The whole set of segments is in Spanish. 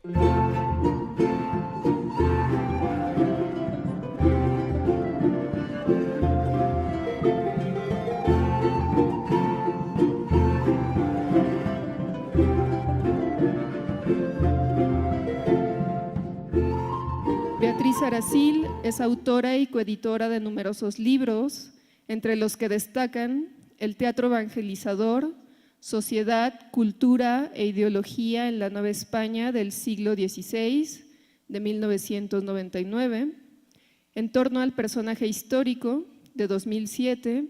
Beatriz Aracil es autora y coeditora de numerosos libros, entre los que destacan El teatro evangelizador, Sociedad, Cultura e Ideología en la Nueva España del siglo XVI, de 1999, En torno al personaje histórico, de 2007,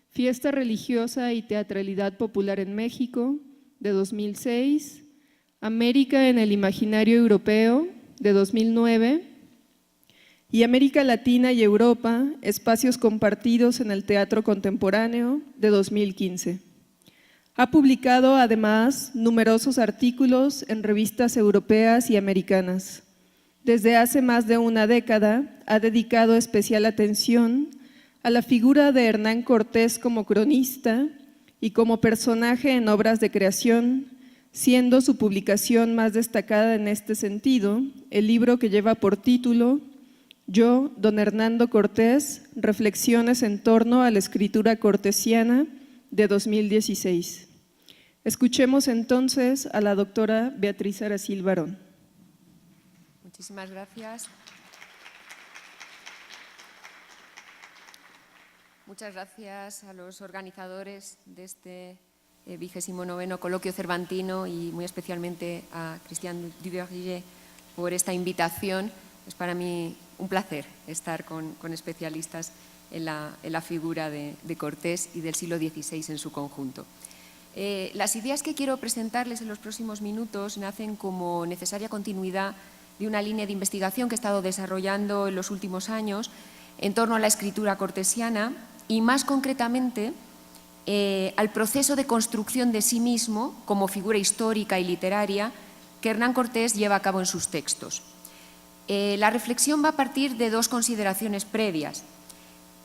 Fiesta religiosa y teatralidad popular en México, de 2006, América en el imaginario europeo, de 2009, y América Latina y Europa, espacios compartidos en el teatro contemporáneo, de 2015. Ha publicado además numerosos artículos en revistas europeas y americanas. Desde hace más de una década ha dedicado especial atención a la figura de Hernán Cortés como cronista y como personaje en obras de creación, siendo su publicación más destacada en este sentido el libro que lleva por título Yo, don Hernando Cortés, reflexiones en torno a la escritura cortesiana, de 2016. Escuchemos entonces a la doctora Beatriz Aracil Barón. Muchísimas gracias. Muchas gracias a los organizadores de este 29º Coloquio Cervantino y muy especialmente a Christian Duverger por esta invitación. Es para mí un placer estar con especialistas en la figura de Cortés y del siglo XVI en su conjunto. Las ideas que quiero presentarles en los próximos minutos nacen como necesaria continuidad de una línea de investigación que he estado desarrollando en los últimos años en torno a la escritura cortesiana y más concretamente al proceso de construcción de sí mismo como figura histórica y literaria que Hernán Cortés lleva a cabo en sus textos. La reflexión va a partir de dos consideraciones previas.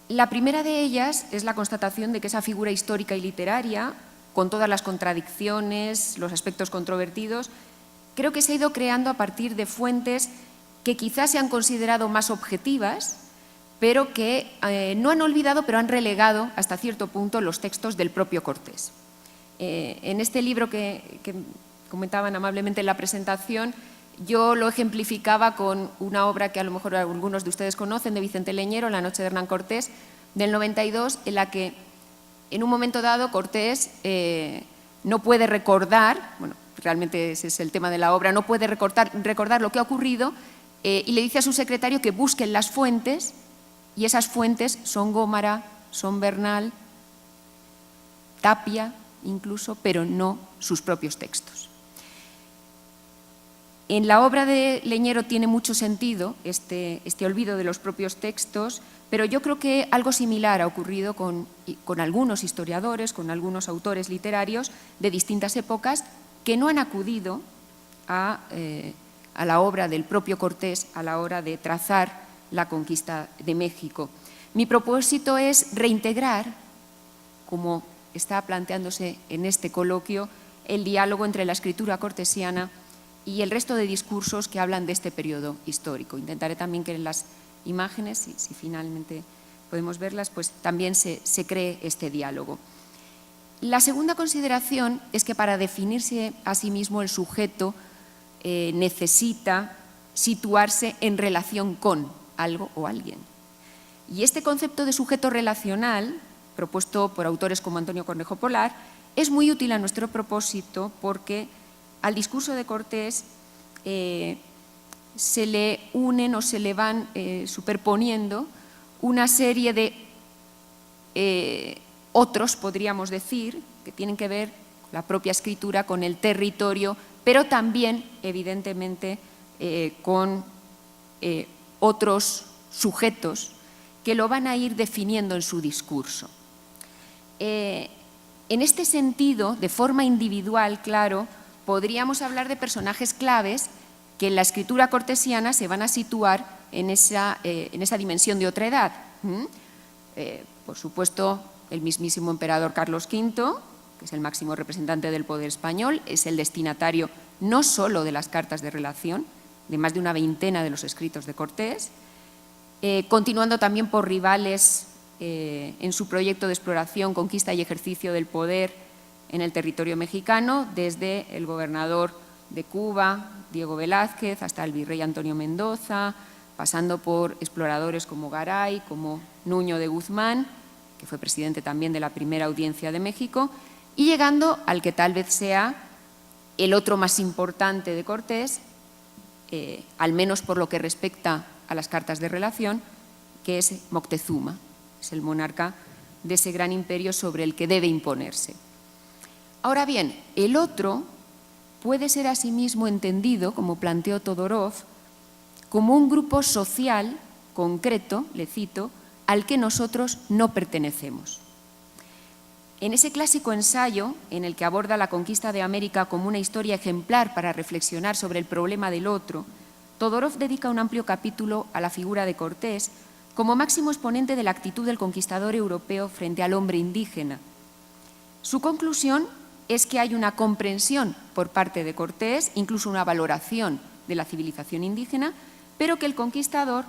La primera de ellas es la constatación de que esa figura histórica y literaria, con todas las contradicciones, los aspectos controvertidos, creo que se ha ido creando a partir de fuentes que quizás se han considerado más objetivas, pero que no han olvidado, pero han relegado hasta cierto punto los textos del propio Cortés. En este libro que comentaban amablemente en la presentación, yo lo ejemplificaba con una obra que a lo mejor algunos de ustedes conocen, de Vicente Leñero, La noche de Hernán Cortés, del 92, en la que en un momento dado Cortés no puede recordar, bueno, realmente ese es el tema de la obra, no puede recordar lo que ha ocurrido y le dice a su secretario que busquen las fuentes y esas fuentes son Gómara, son Bernal, Tapia incluso, pero no sus propios textos. En la obra de Leñero tiene mucho sentido este olvido de los propios textos, pero yo creo que algo similar ha ocurrido con algunos historiadores, con algunos autores literarios de distintas épocas que no han acudido a la obra del propio Cortés a la hora de trazar la conquista de México. Mi propósito es reintegrar, como está planteándose en este coloquio, el diálogo entre la escritura cortesiana y el resto de discursos que hablan de este periodo histórico. Intentaré también que en las imágenes, si finalmente podemos verlas, pues también se cree este diálogo. La segunda consideración es que para definirse a sí mismo el sujeto necesita situarse en relación con algo o alguien. Y este concepto de sujeto relacional, propuesto por autores como Antonio Cornejo Polar, es muy útil a nuestro propósito porque al discurso de Cortés se le unen o se le van superponiendo una serie de otros, podríamos decir, que tienen que ver con la propia escritura, con el territorio, pero también, evidentemente, con otros sujetos que lo van a ir definiendo en su discurso. En este sentido, de forma individual, claro, podríamos hablar de personajes claves que en la escritura cortesiana se van a situar en esa dimensión de otra edad. Por supuesto, el mismísimo emperador Carlos V, que es el máximo representante del poder español, es el destinatario no solo de las cartas de relación, de más de una veintena de los escritos de Cortés, continuando también por rivales en su proyecto de exploración, conquista y ejercicio del poder en el territorio mexicano, desde el gobernador de Cuba, Diego Velázquez, hasta el virrey Antonio Mendoza, pasando por exploradores como Garay, como Nuño de Guzmán, que fue presidente también de la primera Audiencia de México, y llegando al que tal vez sea el otro más importante de Cortés, al menos por lo que respecta a las cartas de relación, que es Moctezuma, es el monarca de ese gran imperio sobre el que debe imponerse. Ahora bien, el otro puede ser asimismo entendido, como planteó Todorov, como un grupo social concreto, le cito, al que nosotros no pertenecemos. En ese clásico ensayo, en el que aborda la conquista de América como una historia ejemplar para reflexionar sobre el problema del otro, Todorov dedica un amplio capítulo a la figura de Cortés como máximo exponente de la actitud del conquistador europeo frente al hombre indígena. Su conclusión es que hay una comprensión por parte de Cortés, incluso una valoración de la civilización indígena, pero que el conquistador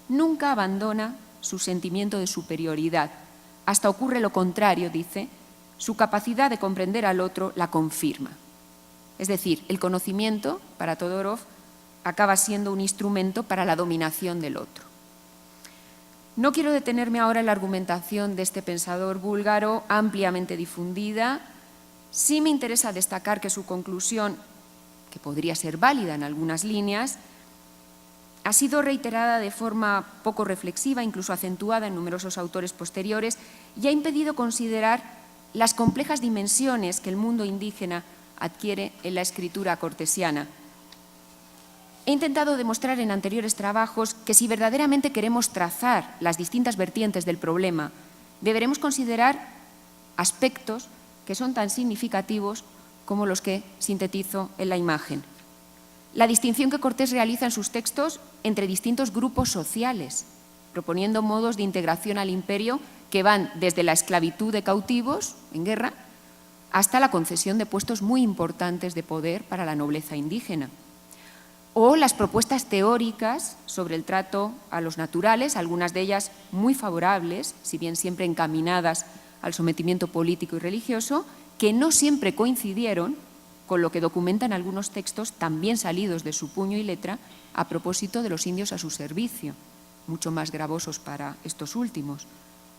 nunca abandona su sentimiento de superioridad. Hasta ocurre lo contrario, dice, su capacidad de comprender al otro la confirma. Es decir, el conocimiento, para Todorov, acaba siendo un instrumento para la dominación del otro. No quiero detenerme ahora en la argumentación de este pensador búlgaro ampliamente difundida. Sí me interesa destacar que su conclusión, que podría ser válida en algunas líneas, ha sido reiterada de forma poco reflexiva, incluso acentuada en numerosos autores posteriores, y ha impedido considerar las complejas dimensiones que el mundo indígena adquiere en la escritura cortesiana. He intentado demostrar en anteriores trabajos que si verdaderamente queremos trazar las distintas vertientes del problema, deberemos considerar aspectos que son tan significativos como los que sintetizo en la imagen. La distinción que Cortés realiza en sus textos entre distintos grupos sociales, proponiendo modos de integración al imperio que van desde la esclavitud de cautivos en guerra hasta la concesión de puestos muy importantes de poder para la nobleza indígena. O las propuestas teóricas sobre el trato a los naturales, algunas de ellas muy favorables, si bien siempre encaminadas al sometimiento político y religioso, que no siempre coincidieron con lo que documentan algunos textos también salidos de su puño y letra a propósito de los indios a su servicio, mucho más gravosos para estos últimos.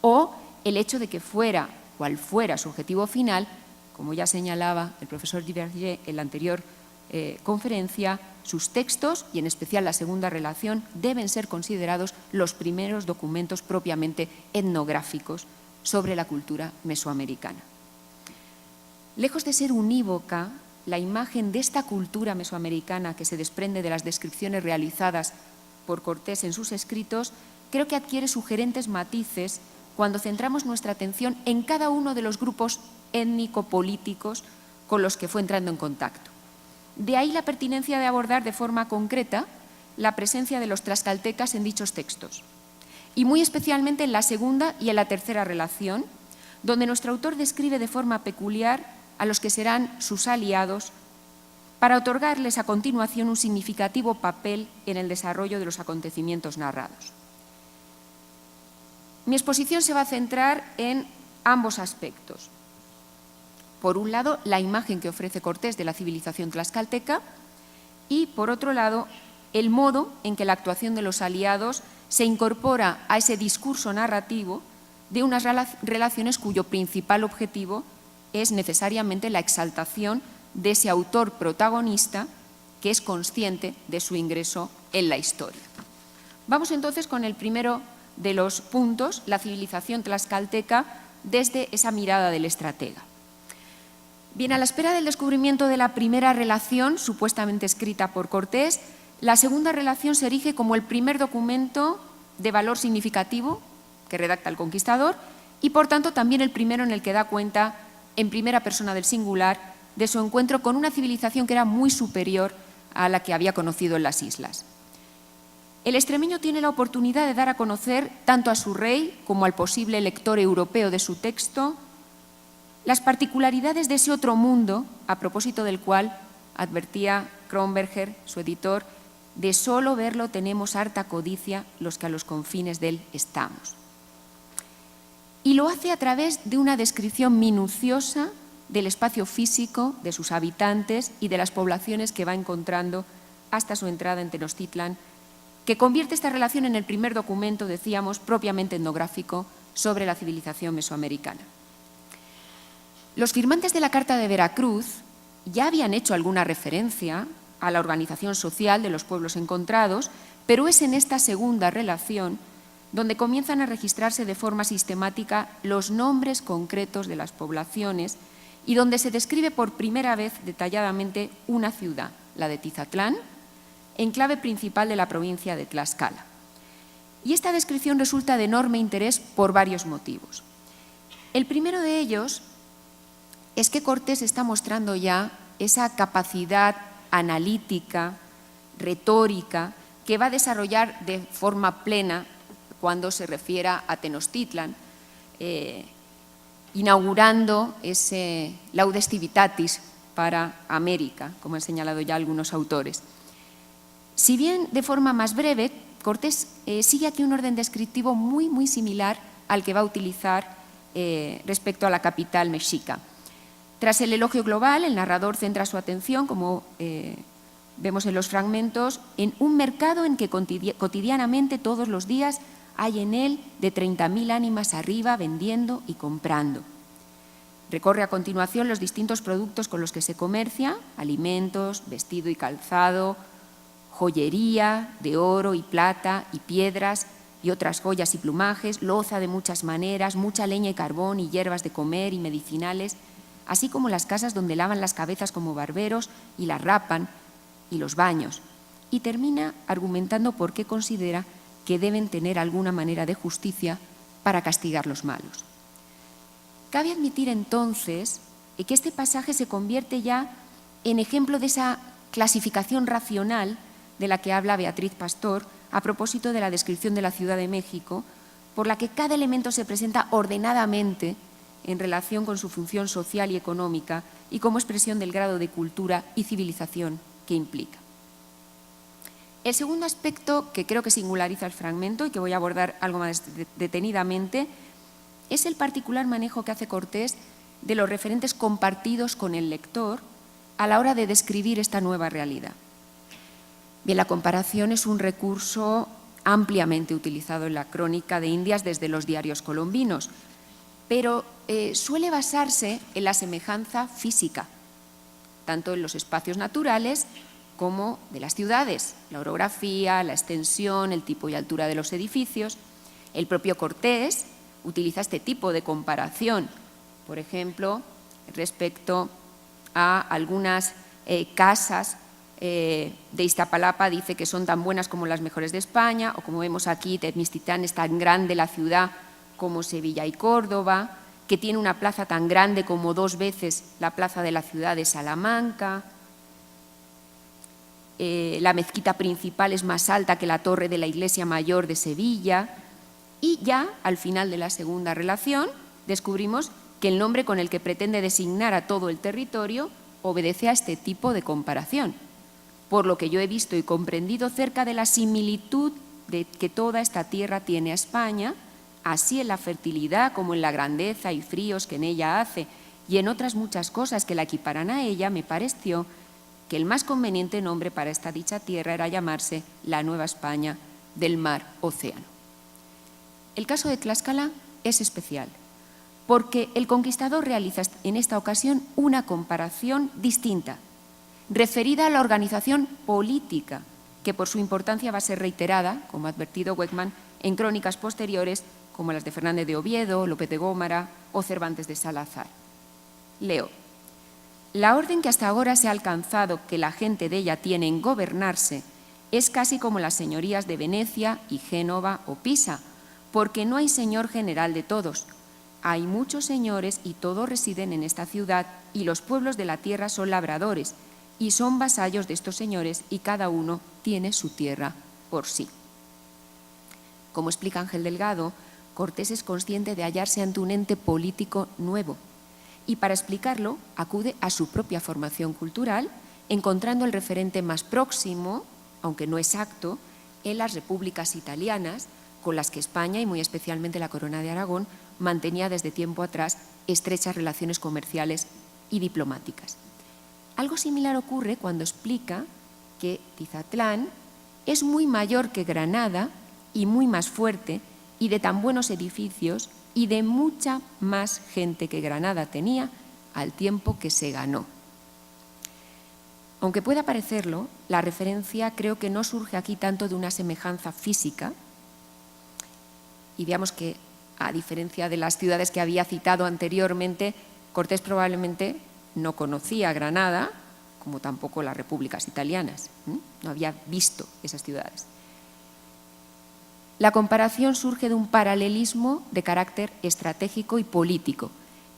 O el hecho de que fuera cual fuera su objetivo final, como ya señalaba el profesor Duverger en la anterior conferencia, sus textos, y en especial la segunda relación, deben ser considerados los primeros documentos propiamente etnográficos sobre la cultura mesoamericana. Lejos de ser unívoca, la imagen de esta cultura mesoamericana que se desprende de las descripciones realizadas por Cortés en sus escritos, creo que adquiere sugerentes matices cuando centramos nuestra atención en cada uno de los grupos étnico-políticos con los que fue entrando en contacto. De ahí la pertinencia de abordar de forma concreta la presencia de los tlaxcaltecas en dichos textos, y muy especialmente en la segunda y en la tercera relación, donde nuestro autor describe de forma peculiar a los que serán sus aliados para otorgarles a continuación un significativo papel en el desarrollo de los acontecimientos narrados. Mi exposición se va a centrar en ambos aspectos. Por un lado, la imagen que ofrece Cortés de la civilización tlaxcalteca y, por otro lado, el modo en que la actuación de los aliados se incorpora a ese discurso narrativo de unas relaciones cuyo principal objetivo es necesariamente la exaltación de ese autor protagonista que es consciente de su ingreso en la historia. Vamos entonces con el primero de los puntos, la civilización tlaxcalteca desde esa mirada del estratega. Bien, a la espera del descubrimiento de la primera relación, supuestamente escrita por Cortés, la segunda relación se erige como el primer documento de valor significativo que redacta el conquistador y, por tanto, también el primero en el que da cuenta, en primera persona del singular, de su encuentro con una civilización que era muy superior a la que había conocido en las islas. El extremeño tiene la oportunidad de dar a conocer tanto a su rey como al posible lector europeo de su texto las particularidades de ese otro mundo, a propósito del cual advertía Kronberger, su editor, de solo verlo tenemos harta codicia los que a los confines de él estamos. Y lo hace a través de una descripción minuciosa del espacio físico, de sus habitantes y de las poblaciones que va encontrando hasta su entrada en Tenochtitlan, que convierte esta relación en el primer documento, decíamos, propiamente etnográfico sobre la civilización mesoamericana. Los firmantes de la Carta de Veracruz ya habían hecho alguna referencia a la organización social de los pueblos encontrados, pero es en esta segunda relación donde comienzan a registrarse de forma sistemática los nombres concretos de las poblaciones y donde se describe por primera vez detalladamente una ciudad, la de Tizatlán, enclave principal de la provincia de Tlaxcala. Y esta descripción resulta de enorme interés por varios motivos. El primero de ellos es que Cortés está mostrando ya esa capacidad analítica, retórica, que va a desarrollar de forma plena cuando se refiera a Tenochtitlan, inaugurando ese laudes civitatis para América, como han señalado ya algunos autores. Si bien de forma más breve, Cortés sigue aquí un orden descriptivo muy similar al que va a utilizar respecto a la capital mexica. Tras el elogio global, el narrador centra su atención, como vemos en los fragmentos, en un mercado en que cotidianamente, todos los días, hay en él de 30.000 ánimas arriba vendiendo y comprando. Recorre a continuación los distintos productos con los que se comercia: alimentos, vestido y calzado, joyería de oro y plata y piedras y otras joyas y plumajes, loza de muchas maneras, mucha leña y carbón y hierbas de comer y medicinales, así como las casas donde lavan las cabezas como barberos y las rapan, y los baños. Y termina argumentando por qué considera que deben tener alguna manera de justicia para castigar los malos. Cabe admitir entonces que este pasaje se convierte ya en ejemplo de esa clasificación racional de la que habla Beatriz Pastor a propósito de la descripción de la Ciudad de México, por la que cada elemento se presenta ordenadamente en relación con su función social y económica y como expresión del grado de cultura y civilización que implica. El segundo aspecto que creo que singulariza el fragmento y que voy a abordar algo más detenidamente es el particular manejo que hace Cortés de los referentes compartidos con el lector a la hora de describir esta nueva realidad. Bien, la comparación es un recurso ampliamente utilizado en la crónica de Indias desde los diarios colombinos, pero suele basarse en la semejanza física, tanto en los espacios naturales como de las ciudades, la orografía, la extensión, el tipo y altura de los edificios. El propio Cortés utiliza este tipo de comparación, por ejemplo, respecto a algunas casas de Iztapalapa, dice que son tan buenas como las mejores de España, o como vemos aquí, Temistitlán es tan grande la ciudad como Sevilla y Córdoba, que tiene una plaza tan grande como 2 veces la plaza de la ciudad de Salamanca. La mezquita principal es más alta que la torre de la iglesia mayor de Sevilla. Y ya al final de la segunda relación descubrimos que el nombre con el que pretende designar a todo el territorio obedece a este tipo de comparación, por lo que yo he visto y comprendido cerca de la similitud que toda esta tierra tiene a España, así en la fertilidad como en la grandeza y fríos que en ella hace, y en otras muchas cosas que la equiparan a ella, me pareció que el más conveniente nombre para esta dicha tierra era llamarse la Nueva España del mar-océano. El caso de Tlaxcala es especial, porque el conquistador realiza en esta ocasión una comparación distinta, referida a la organización política, que por su importancia va a ser reiterada, como ha advertido Weckmann, en crónicas posteriores como las de Fernández de Oviedo, López de Gómara o Cervantes de Salazar. Leo: la orden que hasta ahora se ha alcanzado que la gente de ella tiene en gobernarse es casi como las señorías de Venecia y Génova o Pisa, porque no hay señor general de todos. Hay muchos señores y todos residen en esta ciudad, y los pueblos de la tierra son labradores y son vasallos de estos señores, y cada uno tiene su tierra por sí. Como explica Ángel Delgado, Cortés es consciente de hallarse ante un ente político nuevo y para explicarlo acude a su propia formación cultural, encontrando el referente más próximo, aunque no exacto, en las repúblicas italianas, con las que España y muy especialmente la Corona de Aragón mantenía desde tiempo atrás estrechas relaciones comerciales y diplomáticas. Algo similar ocurre cuando explica que Tizatlán es muy mayor que Granada y muy más fuerte y de tan buenos edificios y de mucha más gente que Granada tenía al tiempo que se ganó. Aunque pueda parecerlo, la referencia creo que no surge aquí tanto de una semejanza física, y veamos que, a diferencia de las ciudades que había citado anteriormente, Cortés probablemente no conocía Granada, como tampoco las repúblicas italianas, no había visto esas ciudades. La comparación surge de un paralelismo de carácter estratégico y político,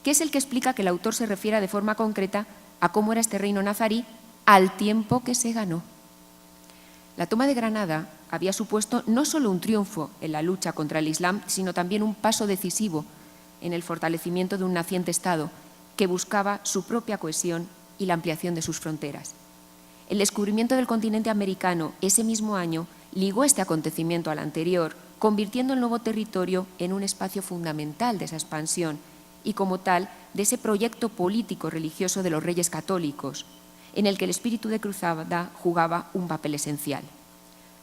que es el que explica que el autor se refiera de forma concreta a cómo era este reino nazarí al tiempo que se ganó. La toma de Granada había supuesto no solo un triunfo en la lucha contra el Islam, sino también un paso decisivo en el fortalecimiento de un naciente Estado que buscaba su propia cohesión y la ampliación de sus fronteras. El descubrimiento del continente americano ese mismo año ligó este acontecimiento al anterior, convirtiendo el nuevo territorio en un espacio fundamental de esa expansión y, como tal, de ese proyecto político-religioso de los reyes católicos, en el que el espíritu de cruzada jugaba un papel esencial.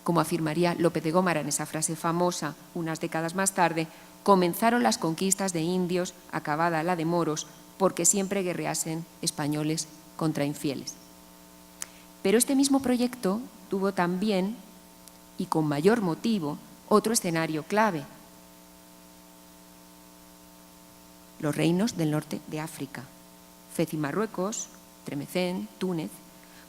Como afirmaría Lope de Gómara en esa frase famosa unas décadas más tarde, comenzaron las conquistas de indios, acabada la de moros, porque siempre guerreasen españoles contra infieles. Pero este mismo proyecto tuvo también, y con mayor motivo, otro escenario clave: los reinos del norte de África, Fez y Marruecos, Tremecén, Túnez,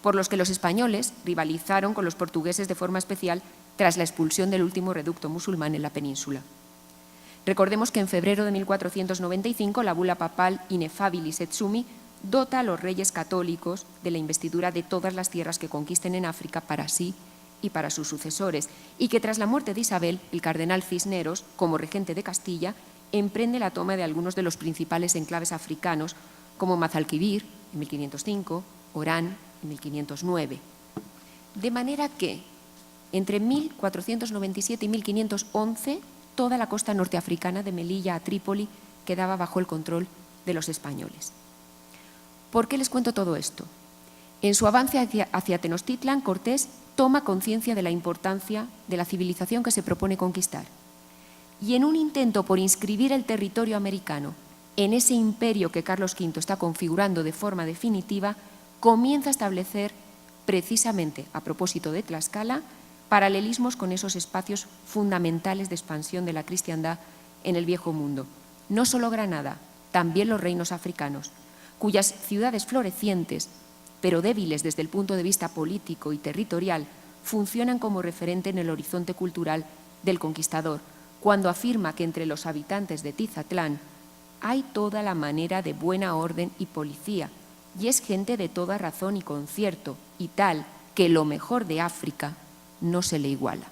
por los que los españoles rivalizaron con los portugueses de forma especial tras la expulsión del último reducto musulmán en la península. Recordemos que en febrero de 1495 la bula papal Ineffabilis et Summi dota a los reyes católicos de la investidura de todas las tierras que conquisten en África para sí y para sus sucesores, y que tras la muerte de Isabel, el cardenal Cisneros, como regente de Castilla, emprende la toma de algunos de los principales enclaves africanos, como Mazalquivir, en 1505, Orán, en 1509. De manera que, entre 1497 y 1511, toda la costa norteafricana de Melilla a Trípoli quedaba bajo el control de los españoles. ¿Por qué les cuento todo esto? En su avance hacia Tenochtitlan, Cortés toma conciencia de la importancia de la civilización que se propone conquistar. Y en un intento por inscribir el territorio americano en ese imperio que Carlos V está configurando de forma definitiva, comienza a establecer, precisamente a propósito de Tlaxcala, paralelismos con esos espacios fundamentales de expansión de la cristiandad en el Viejo Mundo. No solo Granada, también los reinos africanos, cuyas ciudades florecientes, pero débiles desde el punto de vista político y territorial, funcionan como referente en el horizonte cultural del conquistador, cuando afirma que entre los habitantes de Tizatlán hay toda la manera de buena orden y policía, y es gente de toda razón y concierto, y tal que lo mejor de África no se le iguala.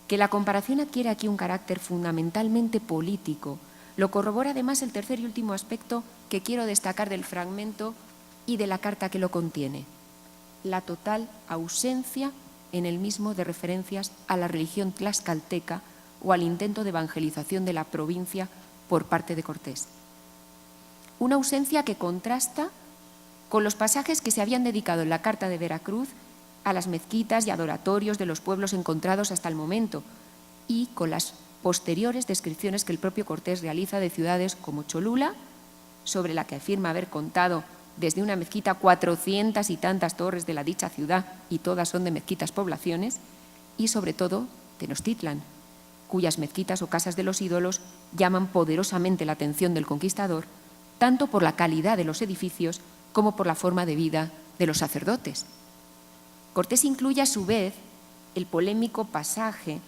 Que la comparación adquiere aquí un carácter fundamentalmente político lo corrobora además el tercer y último aspecto que quiero destacar del fragmento y de la carta que lo contiene: la total ausencia en el mismo de referencias a la religión tlaxcalteca o al intento de evangelización de la provincia por parte de Cortés. Una ausencia que contrasta con los pasajes que se habían dedicado en la Carta de Veracruz a las mezquitas y adoratorios de los pueblos encontrados hasta el momento, y con las posteriores descripciones que el propio Cortés realiza de ciudades como Cholula, sobre la que afirma haber contado desde una mezquita 400 y tantas torres de la dicha ciudad, y todas son de mezquitas poblaciones, y sobre todo Tenochtitlan, cuyas mezquitas o casas de los ídolos llaman poderosamente la atención del conquistador, tanto por la calidad de los edificios como por la forma de vida de los sacerdotes. Cortés incluye a su vez el polémico pasaje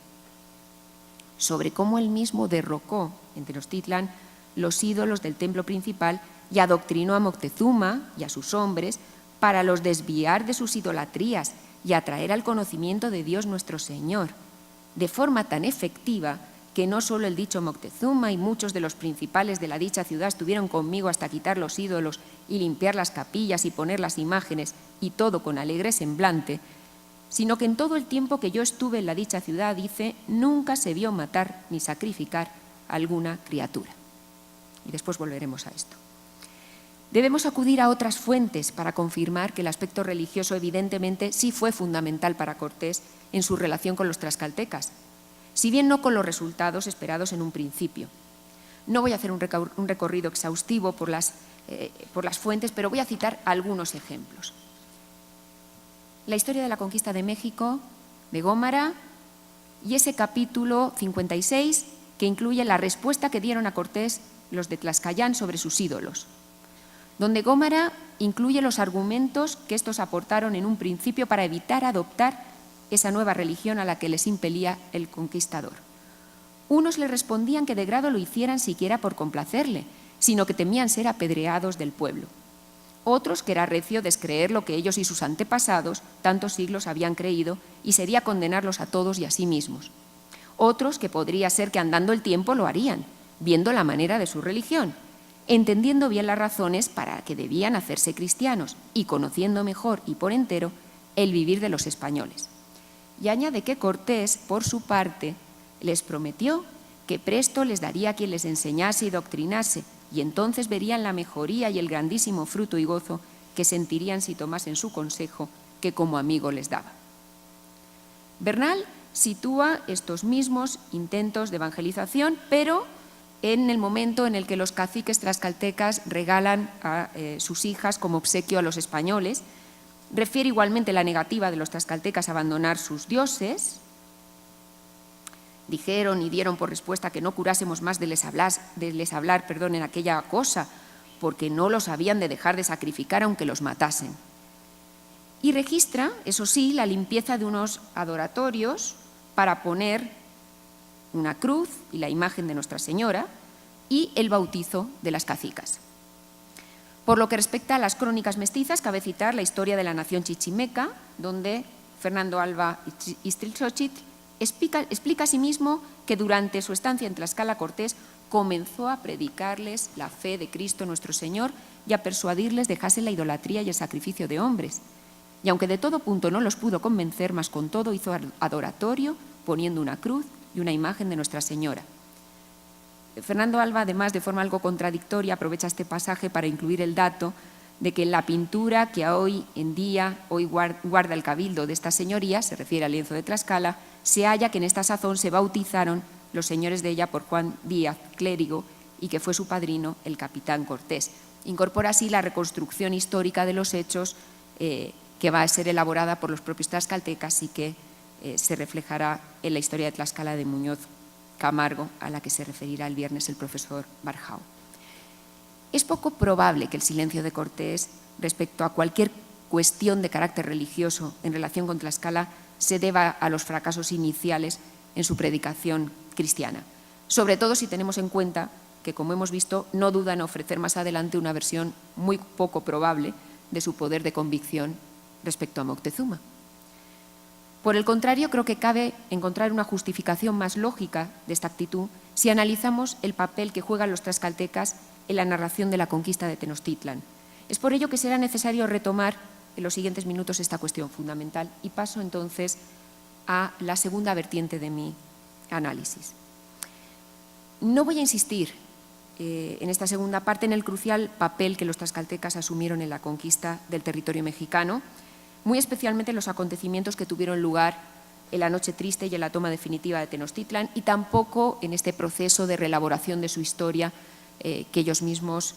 sobre cómo él mismo derrocó en Tenochtitlan los ídolos del templo principal y adoctrinó a Moctezuma y a sus hombres para los desviar de sus idolatrías y atraer al conocimiento de Dios nuestro Señor, de forma tan efectiva que no solo el dicho Moctezuma y muchos de los principales de la dicha ciudad estuvieron conmigo hasta quitar los ídolos y limpiar las capillas y poner las imágenes, y todo con alegre semblante, sino que en todo el tiempo que yo estuve en la dicha ciudad, dice, nunca se vio matar ni sacrificar a alguna criatura. Y después volveremos a esto. Debemos acudir a otras fuentes para confirmar que el aspecto religioso evidentemente sí fue fundamental para Cortés en su relación con los tlaxcaltecas, si bien no con los resultados esperados en un principio. No voy a hacer un recorrido exhaustivo por las fuentes, pero voy a citar algunos ejemplos. La historia de la conquista de México, de Gómara, y ese capítulo 56 que incluye la respuesta que dieron a Cortés los de Tlaxcayán sobre sus ídolos, donde Gómara incluye los argumentos que estos aportaron en un principio para evitar adoptar esa nueva religión a la que les impelía el conquistador. Unos le respondían que de grado lo hicieran siquiera por complacerle, sino que temían ser apedreados del pueblo. Otros que era recio descreer lo que ellos y sus antepasados tantos siglos habían creído y sería condenarlos a todos y a sí mismos. Otros que podría ser que andando el tiempo lo harían, viendo la manera de su religión, entendiendo bien las razones para que debían hacerse cristianos y conociendo mejor y por entero el vivir de los españoles. Y añade que Cortés, por su parte, les prometió que presto les daría quien les enseñase y doctrinase, y entonces verían la mejoría y el grandísimo fruto y gozo que sentirían si tomasen su consejo, que como amigo les daba. Bernal sitúa estos mismos intentos de evangelización, pero en el momento en el que los caciques tlaxcaltecas regalan a sus hijas como obsequio a los españoles. Refiere igualmente la negativa de los tlaxcaltecas a abandonar sus dioses. Dijeron y dieron por respuesta que no curásemos más de les hablar en aquella cosa, porque no los habían de dejar de sacrificar aunque los matasen. Y registra, eso sí, la limpieza de unos adoratorios para poner una cruz y la imagen de Nuestra Señora y el bautizo de las cacicas. Por lo que respecta a las crónicas mestizas, cabe citar la historia de la nación chichimeca, donde Fernando Alba Ixtlilxóchitl explica asimismo que durante su estancia en Tlaxcala Cortés comenzó a predicarles la fe de Cristo nuestro Señor y a persuadirles dejasen la idolatría y el sacrificio de hombres. Y aunque de todo punto no los pudo convencer, mas con todo hizo adoratorio, poniendo una cruz y una imagen de Nuestra Señora. Fernando Alba, además, de forma algo contradictoria, aprovecha este pasaje para incluir el dato de que en la pintura que hoy en día guarda el cabildo de estas señorías, se refiere al lienzo de Tlaxcala, se halla que en esta sazón se bautizaron los señores de ella por Juan Díaz, clérigo, y que fue su padrino el capitán Cortés. Incorpora así la reconstrucción histórica de los hechos que va a ser elaborada por los propios tlaxcaltecas y que se reflejará en la historia de Tlaxcala de Muñoz Camargo, a la que se referirá el viernes el profesor Barjau. Es poco probable que el silencio de Cortés respecto a cualquier cuestión de carácter religioso en relación con Tlaxcala se deba a los fracasos iniciales en su predicación cristiana, sobre todo si tenemos en cuenta que, como hemos visto, no duda en ofrecer más adelante una versión muy poco probable de su poder de convicción respecto a Moctezuma. Por el contrario, creo que cabe encontrar una justificación más lógica de esta actitud si analizamos el papel que juegan los tlaxcaltecas en la narración de la conquista de Tenochtitlan. Es por ello que será necesario retomar en los siguientes minutos esta cuestión fundamental y paso entonces a la segunda vertiente de mi análisis. No voy a insistir en esta segunda parte en el crucial papel que los tlaxcaltecas asumieron en la conquista del territorio mexicano, muy especialmente en los acontecimientos que tuvieron lugar en la Noche Triste y en la toma definitiva de Tenochtitlan, y tampoco en este proceso de reelaboración de su historia que ellos mismos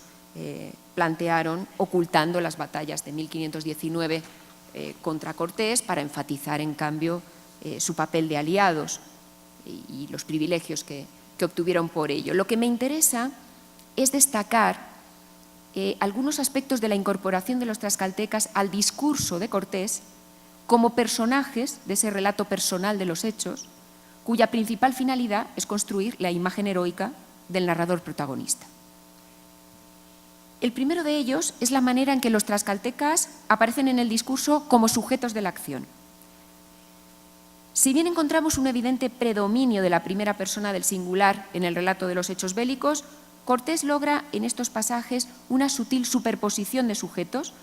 plantearon, ocultando las batallas de 1519 contra Cortés para enfatizar, en cambio, su papel de aliados y los privilegios que obtuvieron por ello. Lo que me interesa es destacar algunos aspectos de la incorporación de los tlaxcaltecas al discurso de Cortés como personajes de ese relato personal de los hechos, cuya principal finalidad es construir la imagen heroica del narrador protagonista. El primero de ellos es la manera en que los tlaxcaltecas aparecen en el discurso como sujetos de la acción. Si bien encontramos un evidente predominio de la primera persona del singular en el relato de los hechos bélicos, Cortés logra en estos pasajes una sutil superposición de sujetos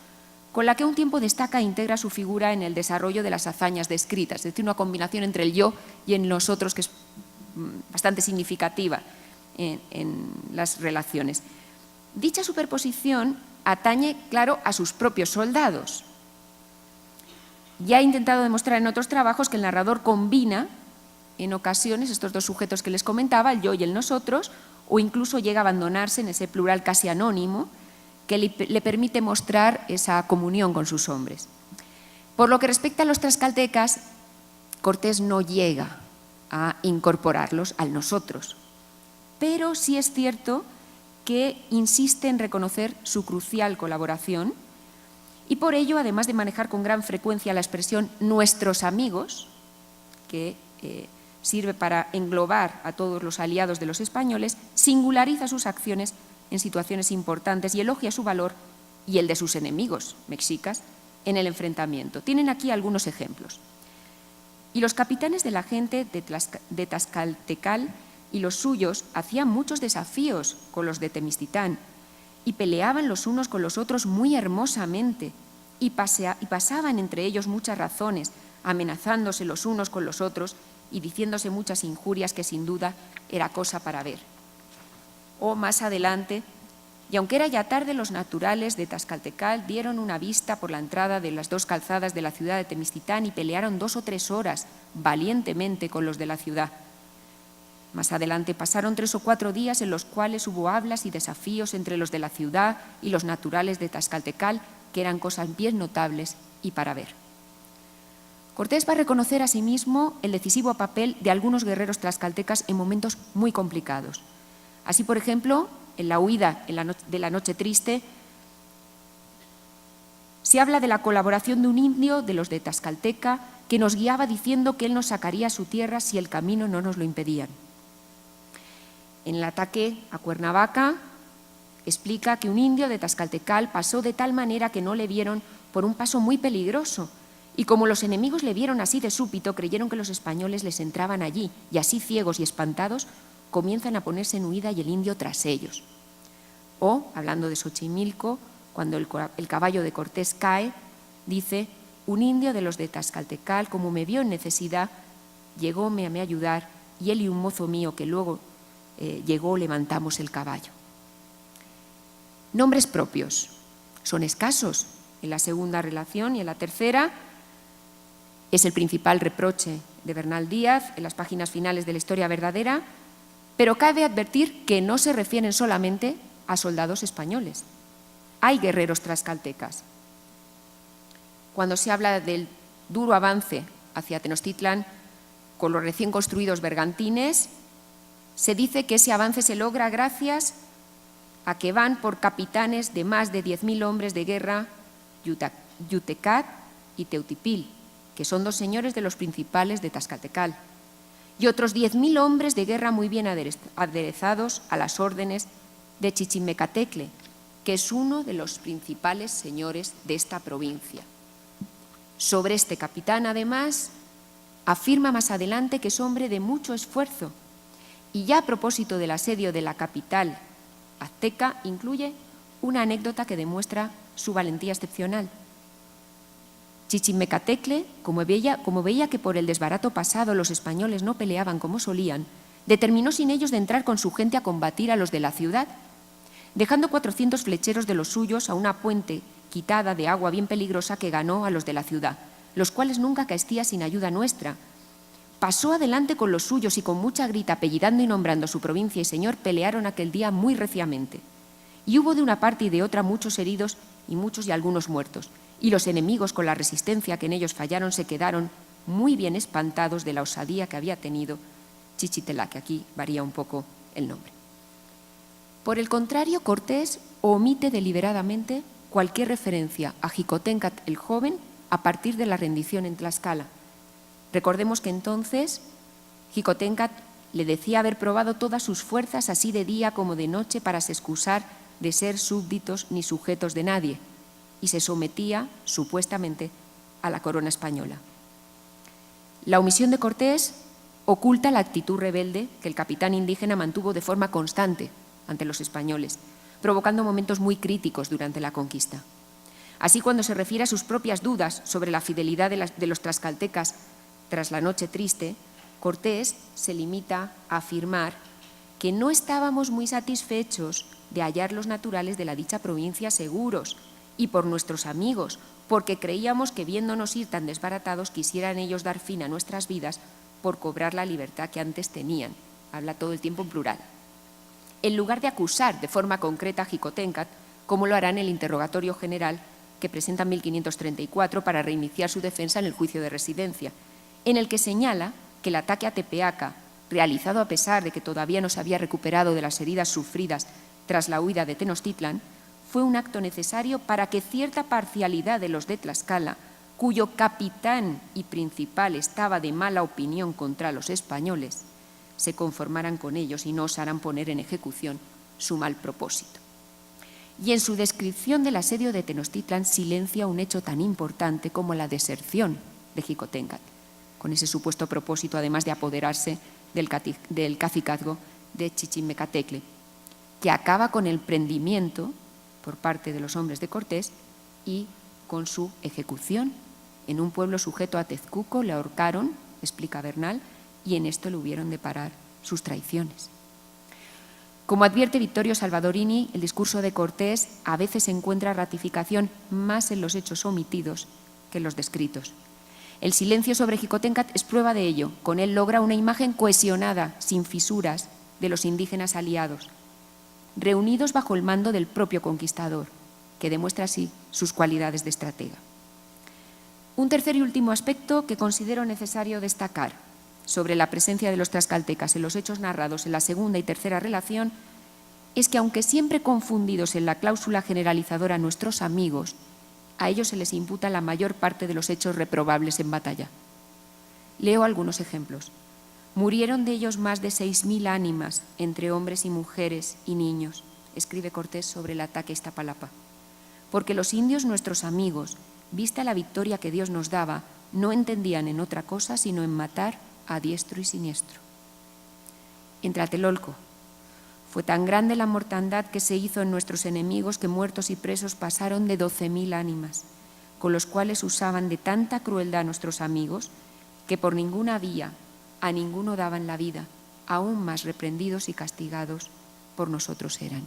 con la que a un tiempo destaca e integra su figura en el desarrollo de las hazañas descritas, es decir, una combinación entre el yo y en nosotros que es bastante significativa en las relaciones. Dicha superposición atañe, claro, a sus propios soldados. Ya he intentado demostrar en otros trabajos que el narrador combina en ocasiones estos dos sujetos que les comentaba, el yo y el nosotros, o incluso llega a abandonarse en ese plural casi anónimo que le permite mostrar esa comunión con sus hombres. Por lo que respecta a los tlaxcaltecas, Cortés no llega a incorporarlos al nosotros, pero sí es cierto que insiste en reconocer su crucial colaboración y por ello, además de manejar con gran frecuencia la expresión nuestros amigos, que sirve para englobar a todos los aliados de los españoles, singulariza sus acciones en situaciones importantes y elogia su valor y el de sus enemigos mexicas en el enfrentamiento. Tienen aquí algunos ejemplos. Y los capitanes de la gente de Tlaxcaltecal y los suyos hacían muchos desafíos con los de Temixtitán y peleaban los unos con los otros muy hermosamente y pasaban entre ellos muchas razones, amenazándose los unos con los otros y diciéndose muchas injurias que sin duda era cosa para ver. O más adelante, y aunque era ya tarde, los naturales de Tlaxcaltecal dieron una vista por la entrada de las dos calzadas de la ciudad de Temixtitán y pelearon 2 o 3 horas valientemente con los de la ciudad. Más adelante pasaron 3 o 4 días en los cuales hubo hablas y desafíos entre los de la ciudad y los naturales de Tlaxcaltecal, que eran cosas bien notables y para ver. Cortés va a reconocer asimismo el decisivo papel de algunos guerreros tlaxcaltecas en momentos muy complicados. Así, por ejemplo, en la huida de la Noche Triste, se habla de la colaboración de un indio de los de Tlaxcalteca que nos guiaba diciendo que él nos sacaría a su tierra si el camino no nos lo impedían. En el ataque a Cuernavaca explica que un indio de Tlaxcaltecal pasó de tal manera que no le vieron por un paso muy peligroso y como los enemigos le vieron así de súbito, creyeron que los españoles les entraban allí y así ciegos y espantados comienzan a ponerse en huida y el indio tras ellos. O, hablando de Xochimilco, cuando el caballo de Cortés cae, dice: un indio de los de Tlaxcaltecal, como me vio en necesidad, llegóme a me ayudar y él y un mozo mío que luego llegó levantamos el caballo. Nombres propios son escasos en la segunda relación y en la tercera es el principal reproche de Bernal Díaz en las páginas finales de la historia verdadera, pero cabe advertir que no se refieren solamente a soldados españoles. Hay guerreros tlaxcaltecas. Cuando se habla del duro avance hacia Tenochtitlan con los recién construidos bergantines, se dice que ese avance se logra gracias a que van por capitanes de más de 10.000 hombres de guerra, Yutecat y Teutipil, que son 2 señores de los principales de Tlaxcaltecal, y otros 10.000 hombres de guerra muy bien aderezados a las órdenes de Chichimecatecle, que es uno de los principales señores de esta provincia. Sobre este capitán, además, afirma más adelante que es hombre de mucho esfuerzo, y ya a propósito del asedio de la capital azteca, incluye una anécdota que demuestra su valentía excepcional. Chichimecatecle, como veía que por el desbarato pasado los españoles no peleaban como solían, determinó sin ellos de entrar con su gente a combatir a los de la ciudad, dejando 400 flecheros de los suyos a una puente quitada de agua bien peligrosa que ganó a los de la ciudad, los cuales nunca caestía sin ayuda nuestra. Pasó adelante con los suyos y con mucha grita, apellidando y nombrando su provincia y señor, pelearon aquel día muy reciamente. Y hubo de una parte y de otra muchos heridos y muchos y algunos muertos. Y los enemigos, con la resistencia que en ellos fallaron, se quedaron muy bien espantados de la osadía que había tenido Chichitelá, que aquí varía un poco el nombre. Por el contrario, Cortés omite deliberadamente cualquier referencia a Xicoténcatl el joven a partir de la rendición en Tlaxcala. Recordemos que entonces Xicoténcatl le decía haber probado todas sus fuerzas así de día como de noche para se excusar de ser súbditos ni sujetos de nadie y se sometía supuestamente a la corona española. La omisión de Cortés oculta la actitud rebelde que el capitán indígena mantuvo de forma constante ante los españoles, provocando momentos muy críticos durante la conquista. Así, cuando se refiere a sus propias dudas sobre la fidelidad de los tlaxcaltecas tras la Noche Triste, Cortés se limita a afirmar que no estábamos muy satisfechos de hallar los naturales de la dicha provincia seguros y por nuestros amigos, porque creíamos que viéndonos ir tan desbaratados quisieran ellos dar fin a nuestras vidas por cobrar la libertad que antes tenían. Habla todo el tiempo en plural. En lugar de acusar de forma concreta a Xicoténcatl, como lo hará en el interrogatorio general que presenta en 1534 para reiniciar su defensa en el juicio de residencia, en el que señala que el ataque a Tepeaca, realizado a pesar de que todavía no se había recuperado de las heridas sufridas tras la huida de Tenochtitlan, fue un acto necesario para que cierta parcialidad de los de Tlaxcala, cuyo capitán y principal estaba de mala opinión contra los españoles, se conformaran con ellos y no osaran poner en ejecución su mal propósito. Y en su descripción del asedio de Tenochtitlan silencia un hecho tan importante como la deserción de Xicoténcatl, con ese supuesto propósito, además de apoderarse del cacicazgo de Chichimecatecle, que acaba con el prendimiento por parte de los hombres de Cortés y con su ejecución. En un pueblo sujeto a Tezcuco le ahorcaron, explica Bernal, y en esto le hubieron de parar sus traiciones. Como advierte Vittorio Salvadorini, el discurso de Cortés a veces encuentra ratificación más en los hechos omitidos que en los descritos. El silencio sobre Xicoténcatl es prueba de ello. Con él logra una imagen cohesionada, sin fisuras, de los indígenas aliados, reunidos bajo el mando del propio conquistador, que demuestra así sus cualidades de estratega. Un tercer y último aspecto que considero necesario destacar sobre la presencia de los tlaxcaltecas en los hechos narrados en la segunda y tercera relación es que, aunque siempre confundidos en la cláusula generalizadora nuestros amigos, a ellos se les imputa la mayor parte de los hechos reprobables en batalla. Leo algunos ejemplos. Murieron de ellos más de 6.000 ánimas, entre hombres y mujeres y niños, escribe Cortés sobre el ataque a Iztapalapa, porque los indios, nuestros amigos, vista la victoria que Dios nos daba, no entendían en otra cosa sino en matar a diestro y siniestro. En Tlatelolco, fue tan grande la mortandad que se hizo en nuestros enemigos que muertos y presos pasaron de 12.000 ánimas, con los cuales usaban de tanta crueldad nuestros amigos que por ninguna vía a ninguno daban la vida, aún más reprendidos y castigados por nosotros eran.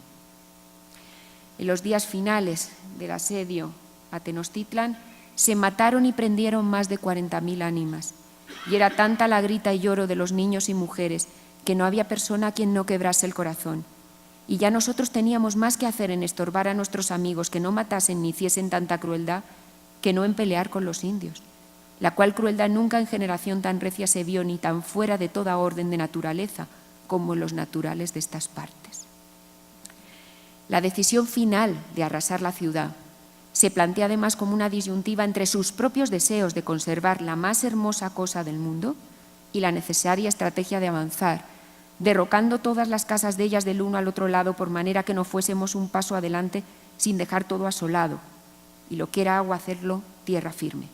En los días finales del asedio a Tenochtitlan se mataron y prendieron más de 40.000 ánimas, y era tanta la grita y lloro de los niños y mujeres que no había persona a quien no quebrase el corazón. Y ya nosotros teníamos más que hacer en estorbar a nuestros amigos que no matasen ni hiciesen tanta crueldad que no en pelear con los indios, la cual crueldad nunca en generación tan recia se vio ni tan fuera de toda orden de naturaleza como en los naturales de estas partes. La decisión final de arrasar la ciudad se plantea además como una disyuntiva entre sus propios deseos de conservar la más hermosa cosa del mundo y la necesaria estrategia de avanzar, derrocando todas las casas de ellas del uno al otro lado por manera que no fuésemos un paso adelante sin dejar todo asolado, y lo que era agua hacerlo tierra firme.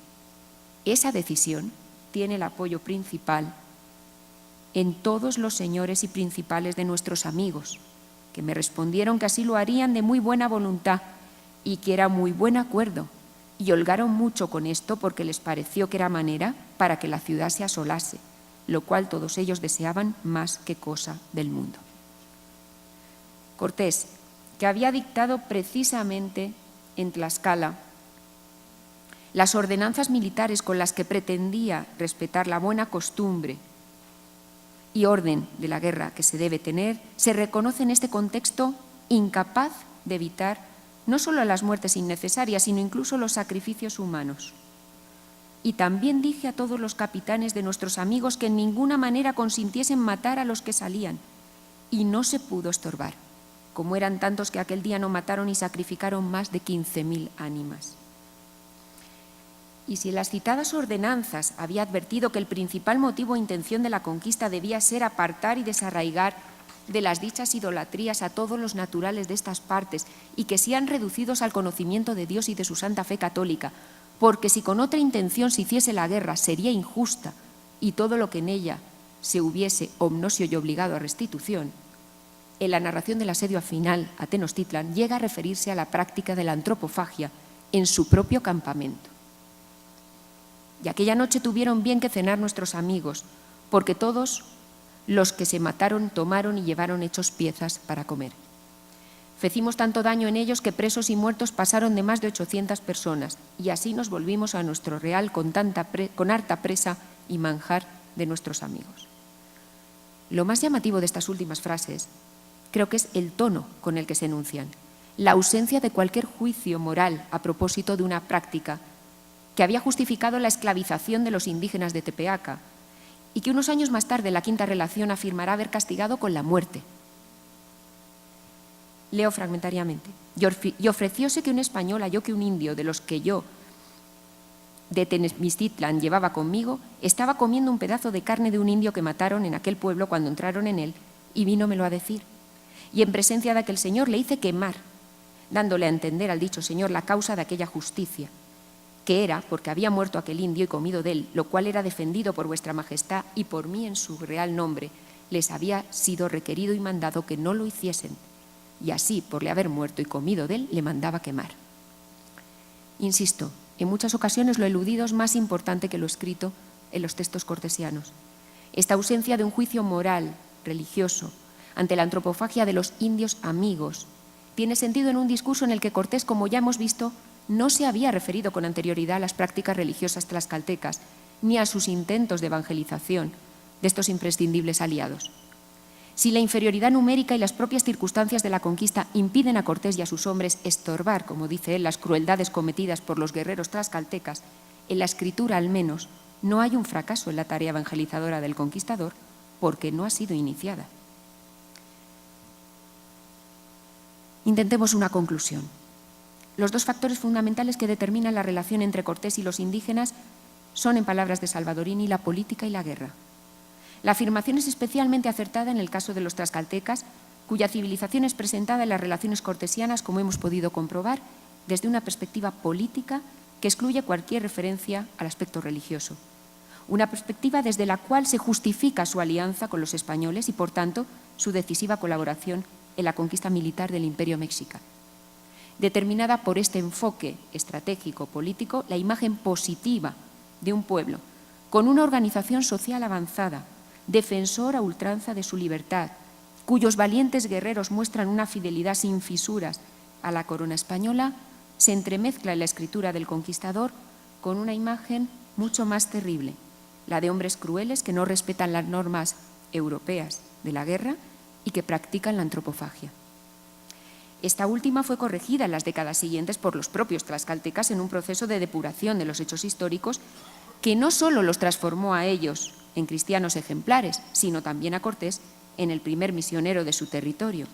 Esa decisión tiene el apoyo principal en todos los señores y principales de nuestros amigos, que me respondieron que así lo harían de muy buena voluntad y que era muy buen acuerdo, y holgaron mucho con esto porque les pareció que era manera para que la ciudad se asolase, lo cual todos ellos deseaban más que cosa del mundo. Cortés, que había dictado precisamente en Tlaxcala las ordenanzas militares con las que pretendía respetar la buena costumbre y orden de la guerra que se debe tener, se reconoce en este contexto incapaz de evitar no solo las muertes innecesarias, sino incluso los sacrificios humanos. Y también dije a todos los capitanes de nuestros amigos que en ninguna manera consintiesen matar a los que salían, y no se pudo estorbar, como eran tantos que aquel día no mataron y sacrificaron más de 15.000 ánimas. Y si en las citadas ordenanzas había advertido que el principal motivo e intención de la conquista debía ser apartar y desarraigar de las dichas idolatrías a todos los naturales de estas partes y que sean reducidos al conocimiento de Dios y de su santa fe católica, porque si con otra intención se hiciese la guerra sería injusta y todo lo que en ella se hubiese omnosio y obligado a restitución, en la narración del asedio final a Tenochtitlan llega a referirse a la práctica de la antropofagia en su propio campamento. Y aquella noche tuvieron bien que cenar nuestros amigos, porque todos los que se mataron tomaron y llevaron hechos piezas para comer. Fecimos tanto daño en ellos que presos y muertos pasaron de más de 800 personas, y así nos volvimos a nuestro real con harta presa y manjar de nuestros amigos. Lo más llamativo de estas últimas frases creo que es el tono con el que se enuncian, la ausencia de cualquier juicio moral a propósito de una práctica que había justificado la esclavización de los indígenas de Tepeaca y que unos años más tarde la Quinta Relación afirmará haber castigado con la muerte. Leo fragmentariamente. Y ofrecióse que un español halló que un indio de los que yo de Tenochtitlan llevaba conmigo estaba comiendo un pedazo de carne de un indio que mataron en aquel pueblo cuando entraron en él, y vínomelo a decir. Y en presencia de aquel señor le hice quemar, dándole a entender al dicho señor la causa de aquella justicia, que era porque había muerto aquel indio y comido de él, lo cual era defendido por vuestra majestad y por mí en su real nombre, les había sido requerido y mandado que no lo hiciesen, y así, por le haber muerto y comido de él, le mandaba quemar. Insisto, en muchas ocasiones lo eludido es más importante que lo escrito en los textos cortesianos. Esta ausencia de un juicio moral, religioso, ante la antropofagia de los indios amigos, tiene sentido en un discurso en el que Cortés, como ya hemos visto, no se había referido con anterioridad a las prácticas religiosas tlaxcaltecas ni a sus intentos de evangelización de estos imprescindibles aliados. Si la inferioridad numérica y las propias circunstancias de la conquista impiden a Cortés y a sus hombres estorbar, como dice él, las crueldades cometidas por los guerreros tlaxcaltecas, en la escritura al menos no hay un fracaso en la tarea evangelizadora del conquistador porque no ha sido iniciada. Intentemos una conclusión. Los dos factores fundamentales que determinan la relación entre Cortés y los indígenas son, en palabras de Salvadorini, la política y la guerra. La afirmación es especialmente acertada en el caso de los tlaxcaltecas, cuya civilización es presentada en las relaciones cortesianas, como hemos podido comprobar, desde una perspectiva política que excluye cualquier referencia al aspecto religioso. Una perspectiva desde la cual se justifica su alianza con los españoles y, por tanto, su decisiva colaboración en la conquista militar del Imperio mexicano. Determinada por este enfoque estratégico político, la imagen positiva de un pueblo con una organización social avanzada, defensor a ultranza de su libertad, cuyos valientes guerreros muestran una fidelidad sin fisuras a la corona española, se entremezcla en la escritura del conquistador con una imagen mucho más terrible, la de hombres crueles que no respetan las normas europeas de la guerra y que practican la antropofagia. Esta última fue corregida en las décadas siguientes por los propios tlaxcaltecas en un proceso de depuración de los hechos históricos que no solo los transformó a ellos en cristianos ejemplares, sino también a Cortés en el primer misionero de su territorio,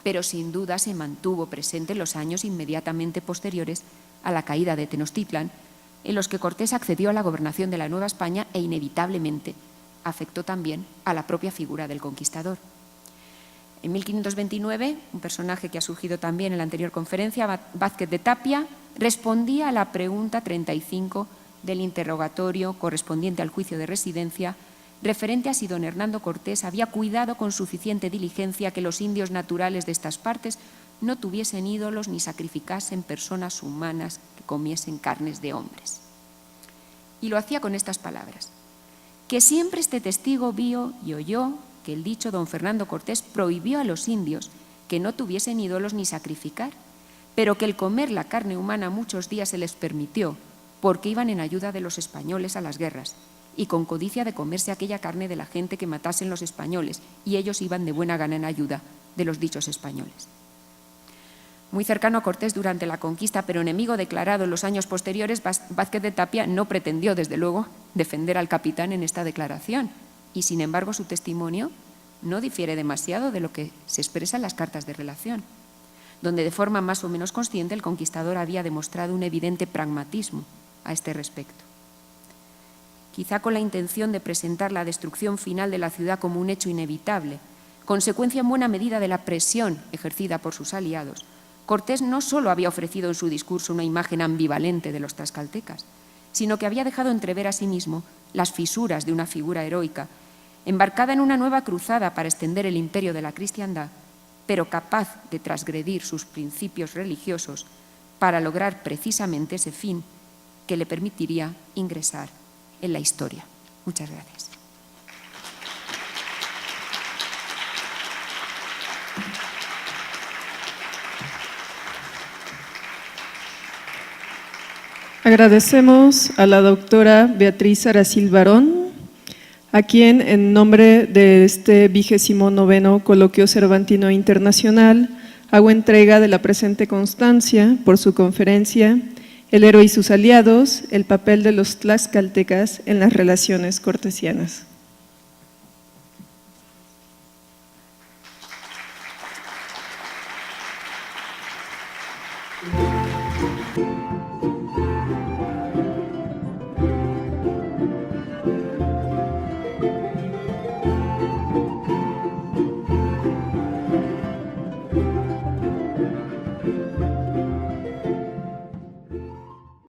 pero sin duda se mantuvo presente en los años inmediatamente posteriores a la caída de Tenochtitlan, en los que Cortés accedió a la gobernación de la Nueva España e inevitablemente afectó también a la propia figura del conquistador. En 1529, un personaje que ha surgido también en la anterior conferencia, Vázquez de Tapia, respondía a la pregunta 35 del interrogatorio correspondiente al juicio de residencia, referente a si don Hernando Cortés había cuidado con suficiente diligencia que los indios naturales de estas partes no tuviesen ídolos ni sacrificasen personas humanas que comiesen carnes de hombres. Y lo hacía con estas palabras: que siempre este testigo vio y oyó que el dicho don Fernando Cortés prohibió a los indios que no tuviesen ídolos ni sacrificar, pero que el comer la carne humana muchos días se les permitió, porque iban en ayuda de los españoles a las guerras y con codicia de comerse aquella carne de la gente que matasen los españoles, y ellos iban de buena gana en ayuda de los dichos españoles. Muy cercano a Cortés durante la conquista, pero enemigo declarado en los años posteriores, Vázquez de Tapia no pretendió, desde luego, defender al capitán en esta declaración, y sin embargo su testimonio no difiere demasiado de lo que se expresa en las cartas de relación, donde de forma más o menos consciente el conquistador había demostrado un evidente pragmatismo a este respecto. Quizá con la intención de presentar la destrucción final de la ciudad como un hecho inevitable, consecuencia en buena medida de la presión ejercida por sus aliados, Cortés no solo había ofrecido en su discurso una imagen ambivalente de los tlaxcaltecas, sino que había dejado entrever asimismo las fisuras de una figura heroica, embarcada en una nueva cruzada para extender el imperio de la cristiandad, pero capaz de transgredir sus principios religiosos para lograr precisamente ese fin que le permitiría ingresar en la historia. Muchas gracias. Agradecemos a la doctora Beatriz Aracil Barón, a quien en nombre de este 29º Coloquio Cervantino Internacional hago entrega de la presente constancia por su conferencia El héroe y sus aliados, el papel de los tlaxcaltecas en las relaciones cortesianas.